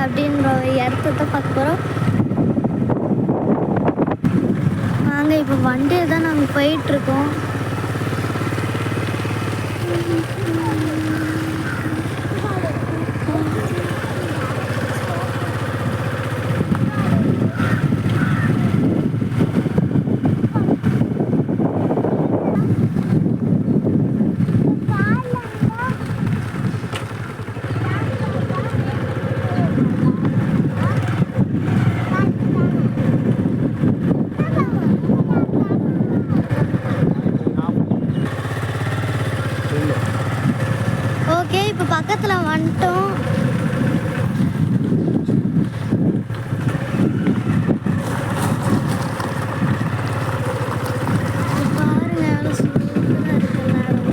அப்படின்ற இடத்த தான் பார்க்க போகிறோம். நாங்கள் இப்போ வண்டியில் தான் நாங்கள் போயிட்டுருக்கோம். ஓகே, இப்போ பக்கத்தில் வந்துட்டோம். பாருங்க எவ்வளோ சூப்பராக இருக்கு எல்லாரும்.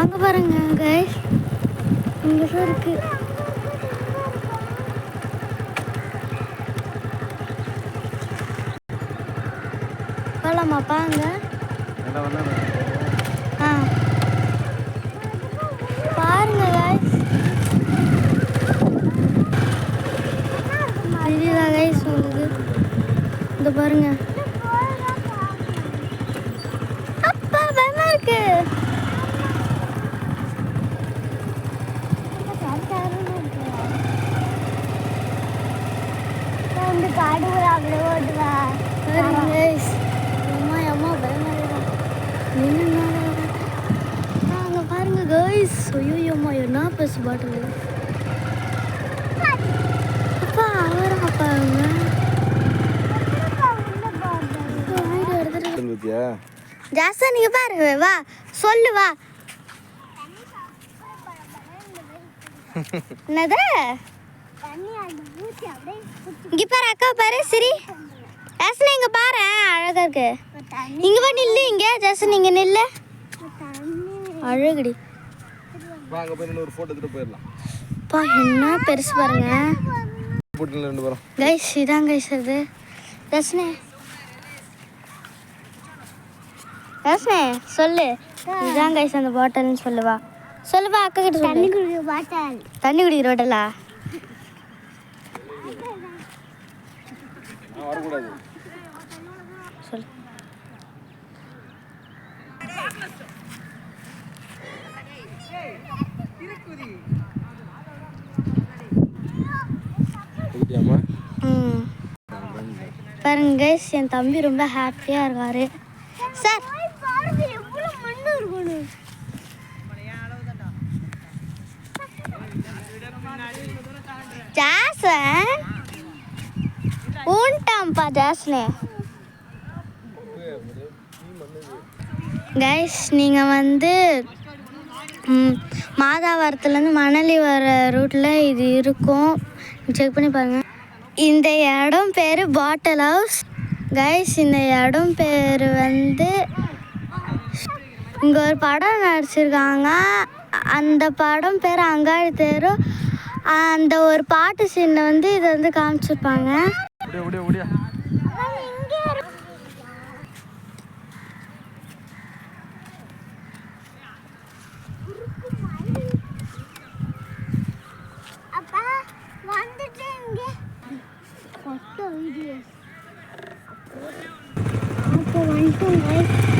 அங்கே பாருங்க கைஸ், இங்கே தான் இருக்கு. போகலாமாப்பா அங்கே? ஆ பாருங்க கைஸ், தெரியுதா கைஸ் உங்களுக்கு? இந்த பாருங்க. அப்பா பயமா இருக்கு. பாருங்க கைஸ், ஐயோம்மா என்ன பெருசு பாட்டில். அப்பா அவராப்பா அவங்க வீடியோ எடுத்துட்டு ஜாஸ்தா நீங்க பாருங்க. வா சொல்லு வா. என்னது? இங்க பாரு அக்கா பாரு சிரி. ஜாஸ்னா இங்க பாரு அழகா இருக்கு. இங்க வா நில்லு. இங்க ஜாஸ்னா இங்க நில்லு. அழகுடி. வாங்க போய் ஒரு போட்டோ எடுத்து போயிரலாம். பா என்ன பெருசு பாருங்க. போட்டுல ரெண்டு பேரும். गाइस இதான் गाइस அது. ஜாஸ்னா சொல்லு. இதான் गाइस அந்த பாட்டில்னு சொல்லுவா. சொல்லுவா அக்கா கிட்ட சொல்லு. தண்ணி குடிக்கிற பாட்டில். தண்ணி குடிக்கிற பாட்டிலா? வர கூடாது. சொல்லு. பாருங்க गाइस, என் தம்பி ரொம்ப ஹாப்பியா இருக்காரு. சார் பாருங்க எவ்வளவு மண்ணு இருக்கு. ஜாசன் ஊன்டாம்பா ஜாஸ்னே. கைஸ் நீங்கள் வந்து மாதாவரத்துலேருந்து மணலி வர ரூட்டில் இது இருக்கும், செக் பண்ணி பாருங்கள். இந்த இடம் பேர் பாட்டில் ஹவுஸ். கைஸ் இந்த இடம் பேர் வந்து இங்கே ஒரு படம் நடிச்சிருக்காங்க. அந்த படம் பேர் அங்காடி தெரு. அந்த ஒரு பாட்டு சீனில் வந்து இதை வந்து காமிச்சிருப்பாங்க. அப்பா வந்துட்டு இங்கே ஃபோட்டோ வீடியோஸ் அப்போ வந்துட்டோம்.